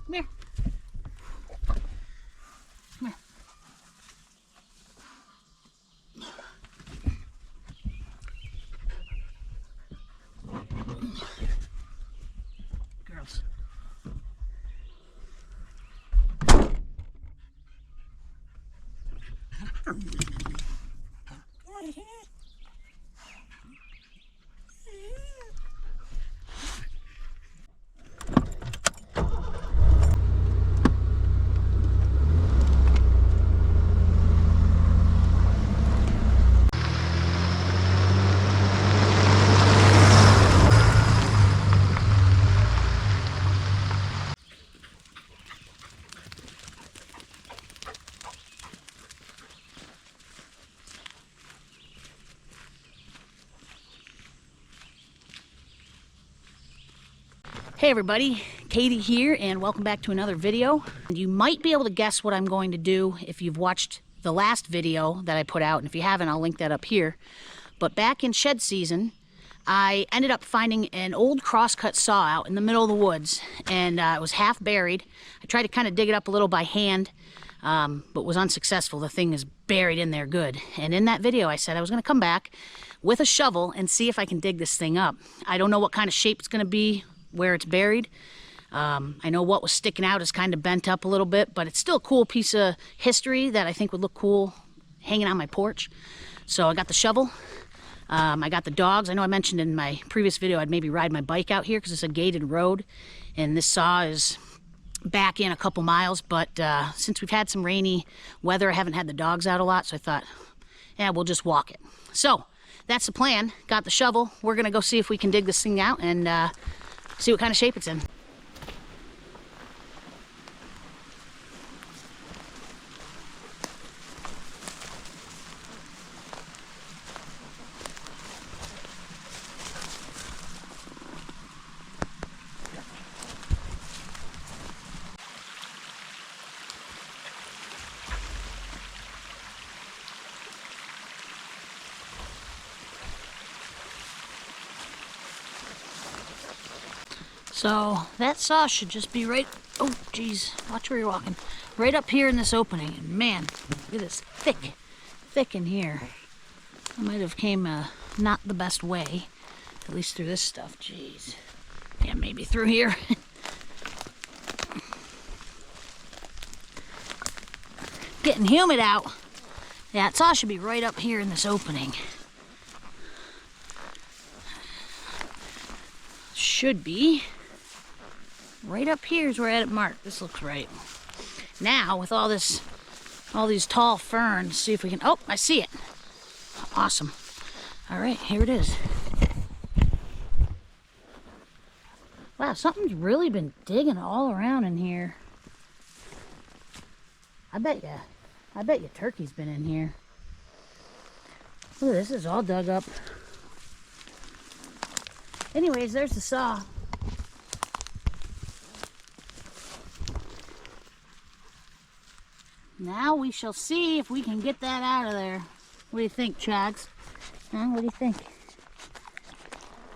Come here. Come here. Girls. Hey everybody, Katie here, and welcome back to another video. You might be able to guess what I'm going to do if you've watched the last video that I put out, and if you haven't, I'll link that up here. But back in shed season, I ended up finding an old crosscut saw out in the middle of the woods, and it was half buried. I tried to kind of dig it up a little by hand, but was unsuccessful. The thing is buried in there good. And in that video, I said I was going to come back with a shovel and see if I can dig this thing up. I don't know what kind of shape it's going to be where it's buried. I know what was sticking out is kind of bent up a little bit, but it's still a cool piece of history that I think would look cool hanging on my porch. So I got the shovel. I got the dogs. I know I mentioned in my previous video I'd maybe ride my bike out here because it's a gated road, and this saw is back in a couple miles, but since we've had some rainy weather, I haven't had the dogs out a lot, so I thought, yeah, we'll just walk it. So that's the plan. Got the shovel. We're gonna go see if we can dig this thing out and see what kind of shape it's in. So that saw should just be right, oh geez, watch where you're walking, right up here in this opening. And man, look at this thick in here. I might have came not the best way, at least through this stuff, jeez. Yeah, maybe through here. Getting humid out. Yeah, that saw should be right up here in this opening. Should be. Right up here is where I had it marked. This looks right. Now, with all these tall ferns, see if we can, oh, I see it. Awesome. All right, here it is. Wow, something's really been digging all around in here. I bet you turkey's been in here. Look, this is all dug up. Anyways, there's the saw. Now we shall see if we can get that out of there. What do you think, Chags? Huh? What do you think?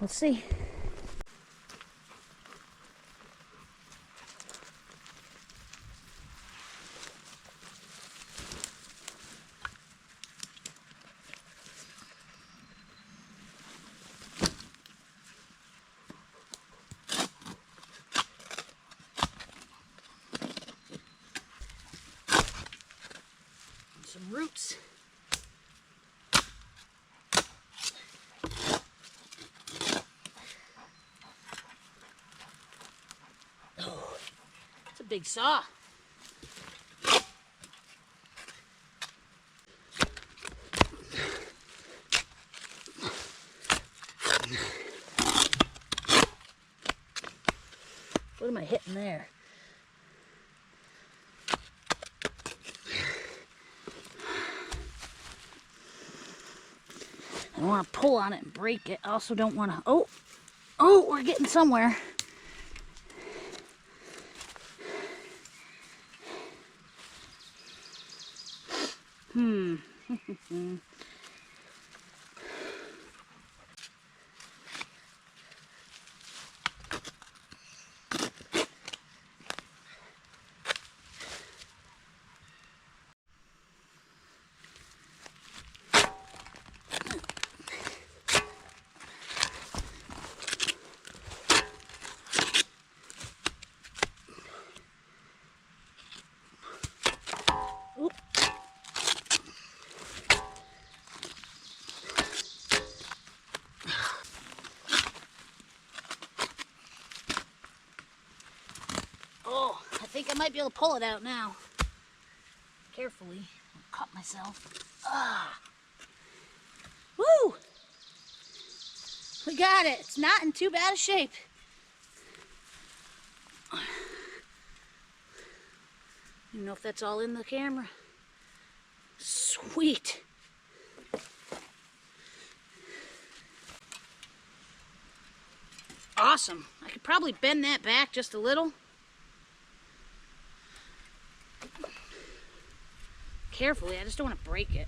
Let's see. Some roots. Oh, it's a big saw. What am I hitting there? I don't want to pull on it and break it. I also don't want to... Oh, we're getting somewhere. think I might be able to pull it out now. Carefully. I'll cut myself. Ah. Woo! We got it. It's not in too bad a shape. I don't know if that's all in the camera. Sweet. Awesome. I could probably bend that back just a little. Carefully, I just don't want to break it.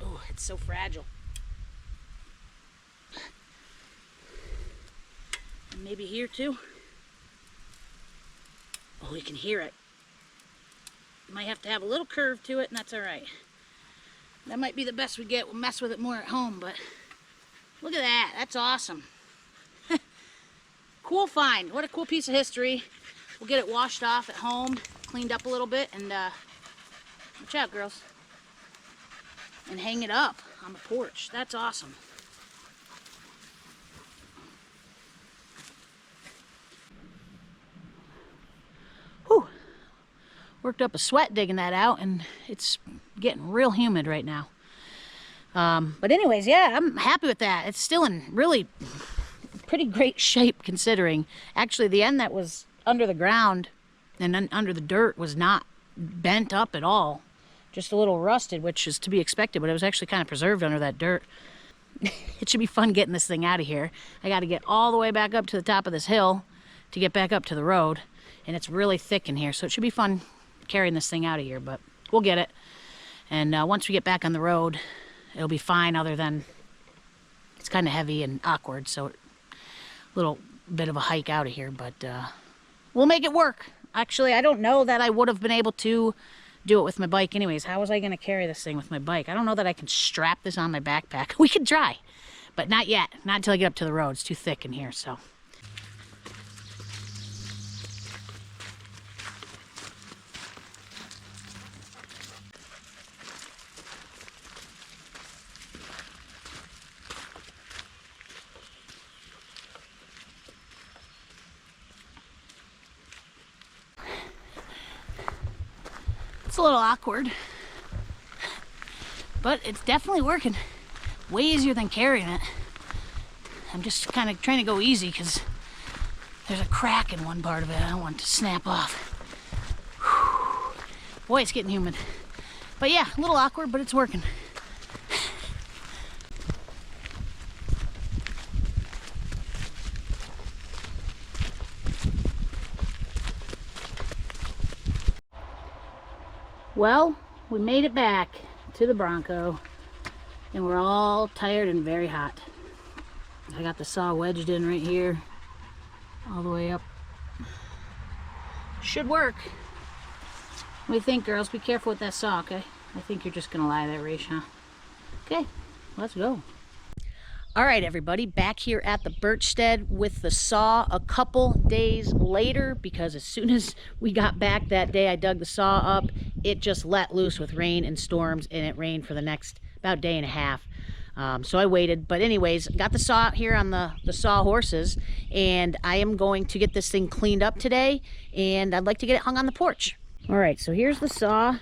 Oh, it's so fragile. And maybe here too. Oh, you can hear it. Might have to have a little curve to it, and that's all right. That might be the best we get. We'll mess with it more at home, but look at that. That's awesome. Cool find. What a cool piece of history. We'll get it washed off at home, cleaned up a little bit, and watch out, girls. And hang it up on the porch. That's awesome. Whew. Worked up a sweat digging that out, and it's getting real humid right now. But anyways, yeah, I'm happy with that. It's still in really pretty great shape considering. Actually, the end that was under the ground and under the dirt was not bent up at all. Just a little rusted, which is to be expected, but it was actually kind of preserved under that dirt. It should be fun getting this thing out of here. I got to get all the way back up to the top of this hill to get back up to the road, and it's really thick in here, so it should be fun carrying this thing out of here, but we'll get it. And once we get back on the road, it'll be fine, other than it's kind of heavy and awkward, so a little bit of a hike out of here, but we'll make it work. Actually, I don't know that I would have been able to do it with my bike anyways. How was I going to carry this thing with my bike? I don't know that I can strap this on my backpack. We could try, but not yet. Not until I get up to the road. It's too thick in here, so. It's a little awkward, but it's definitely working. Way easier than carrying it. I'm just kind of trying to go easy because there's a crack in one part of it. I don't want it to snap off. Whew. Boy, it's getting humid. But yeah, a little awkward, but it's working. Well, we made it back to the Bronco, and we're all tired and very hot. I got the saw wedged in right here, all the way up. Should work. What do you think, girls? Be careful with that saw, okay? I think you're just gonna lie that race, huh? Okay, let's go. All right, everybody, back here at the BirchStead with the saw a couple days later, because as soon as we got back that day, I dug the saw up, it just let loose with rain and storms, and it rained for the next about day and a half. So I waited, but anyways, got the saw out here on the saw horses, and I am going to get this thing cleaned up today, and I'd like to get it hung on the porch. All right, so here's the saw.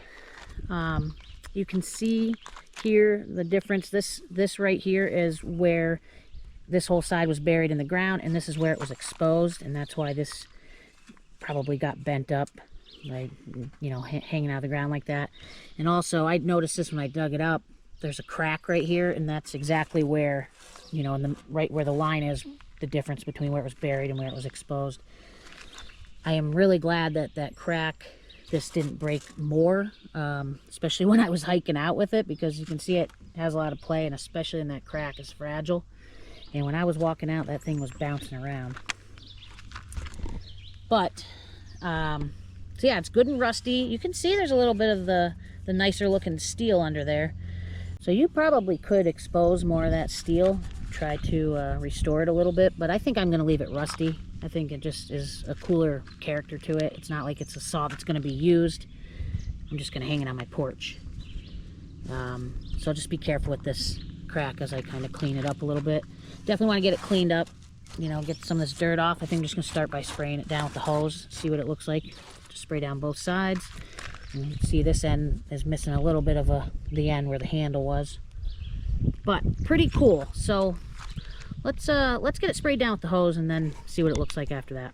You can see here the difference. This right here is where this whole side was buried in the ground, and this is where it was exposed, and that's why this probably got bent up, like, you know, hanging out of the ground like that. And also, I noticed this when I dug it up, there's a crack right here, and that's exactly where, you know, right where the line is, the difference between where it was buried and where it was exposed. I am really glad that that crack, this didn't break more, especially when I was hiking out with it, because you can see it has a lot of play, and especially in that crack, is fragile. And when I was walking out, that thing was bouncing around. But so yeah, it's good and rusty. You can see there's a little bit of the nicer looking steel under there, so you probably could expose more of that steel, try to restore it a little bit, but I think I'm going to leave it rusty. I think it just is a cooler character to it. It's not like it's a saw that's going to be used. I'm just going to hang it on my porch. So I'll just be careful with this crack as I kind of clean it up a little bit. Definitely want to get it cleaned up you know, get some of this dirt off. I think I'm just gonna start by spraying it down with the hose, see what it looks like. Just spray down both sides. And you can see this end is missing a little bit of the end where the handle was, but pretty cool. So let's get it sprayed down with the hose and then see what it looks like after that.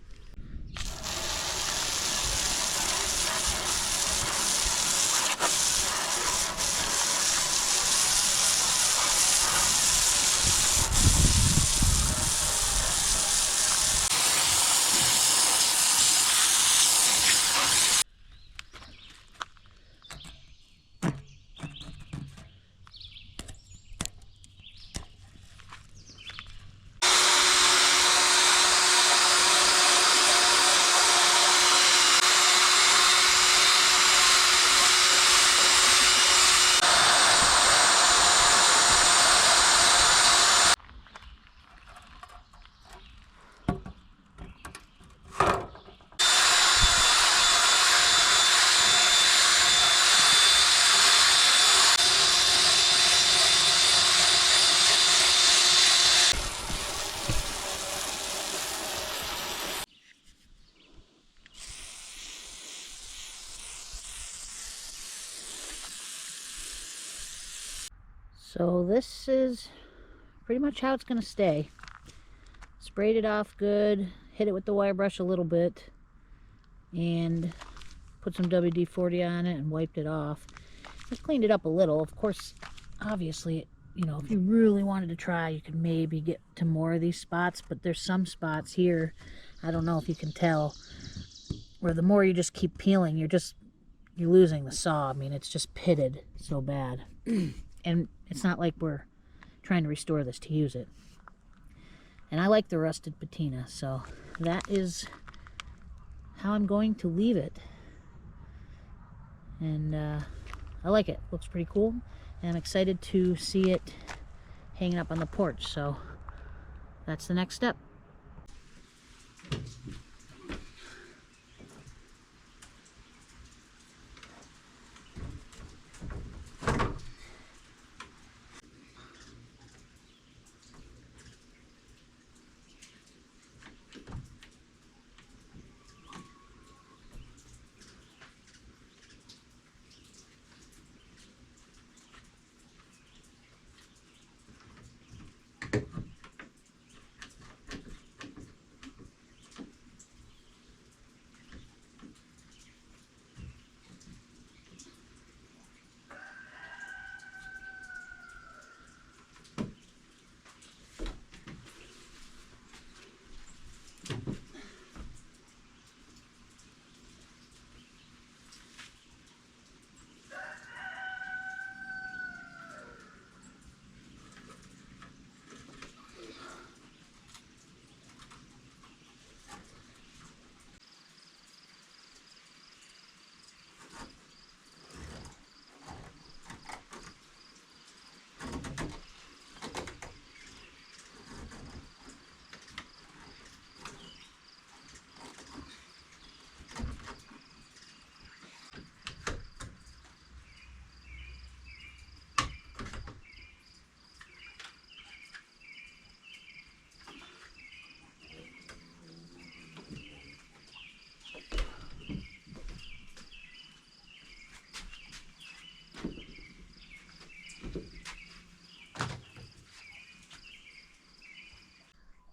So this is pretty much how it's going to stay. Sprayed it off good, hit it with the wire brush a little bit, and put some WD-40 on it and wiped it off. Just cleaned it up a little. Of course, obviously, you know, if you really wanted to try, you could maybe get to more of these spots, but there's some spots here, I don't know if you can tell, where the more you just keep peeling, you're losing the saw. I mean, it's just pitted so bad. And it's not like we're trying to restore this to use it. And I like the rusted patina, so that is how I'm going to leave it. And I like it. Looks pretty cool. And I'm excited to see it hanging up on the porch. So that's the next step.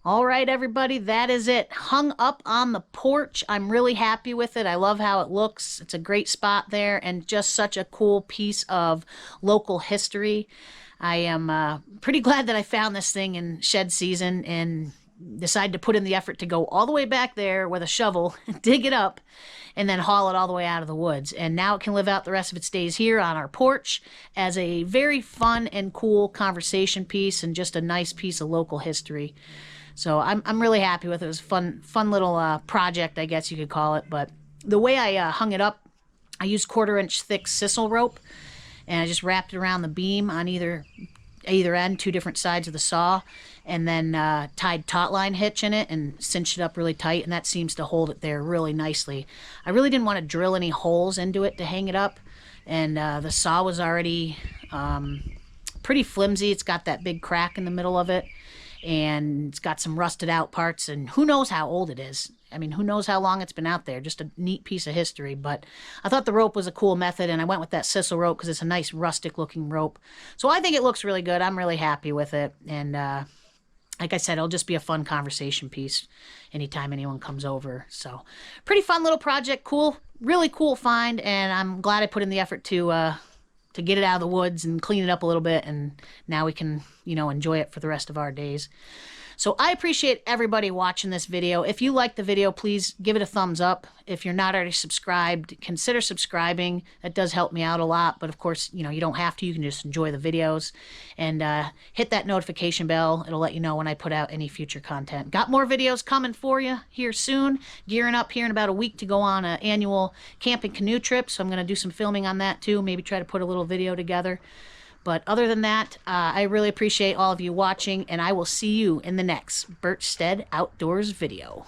All right, everybody, that is it. Hung up on the porch. I'm really happy with it. I love how it looks. It's a great spot there and just such a cool piece of local history. I am pretty glad that I found this thing in shed season and decided to put in the effort to go all the way back there with a shovel, dig it up, and then haul it all the way out of the woods. And now it can live out the rest of its days here on our porch as a very fun and cool conversation piece and just a nice piece of local history. So I'm really happy with it. It was a fun little project, I guess you could call it. But the way I hung it up, I used 1/4-inch thick sisal rope, and I just wrapped it around the beam on either end, two different sides of the saw, and then tied taut line hitch in it and cinched it up really tight, and that seems to hold it there really nicely. I really didn't want to drill any holes into it to hang it up, and the saw was already pretty flimsy. It's got that big crack in the middle of it. and it's got some rusted out parts, and who knows how old it is. I mean, who knows how long it's been out there. Just a neat piece of history. But I thought the rope was a cool method, and I went with that sisal rope because it's a nice rustic looking rope. So I think it looks really good. I'm really happy with it. And like I said, it'll just be a fun conversation piece anytime anyone comes over. So pretty fun little project. Cool, really cool find. And I'm glad I put in the effort to get it out of the woods and clean it up a little bit. And now we can, you know, enjoy it for the rest of our days. So I appreciate everybody watching this video. If you like the video, please give it a thumbs up. If you're not already subscribed, consider subscribing. That does help me out a lot. But of course, you know, you don't have to. You can just enjoy the videos. And hit that notification bell. It'll let you know when I put out any future content. Got more videos coming for you here soon. Gearing up here in about a week to go on an annual camping canoe trip. So I'm going to do some filming on that too. Maybe try to put a little video together. But other than that, I really appreciate all of you watching, and I will see you in the next BirchStead Outdoors video.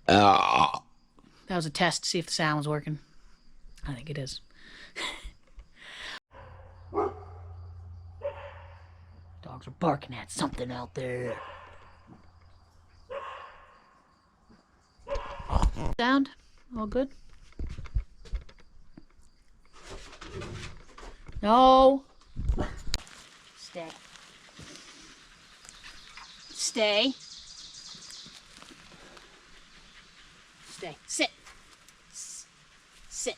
That was a test to see if the sound was working. I think it is. Dogs are barking at something out there. Sound? All good? No. Stay. Stay. Stay. Sit. Sit.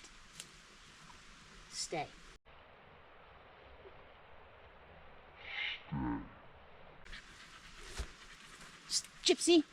Stay. Gypsy.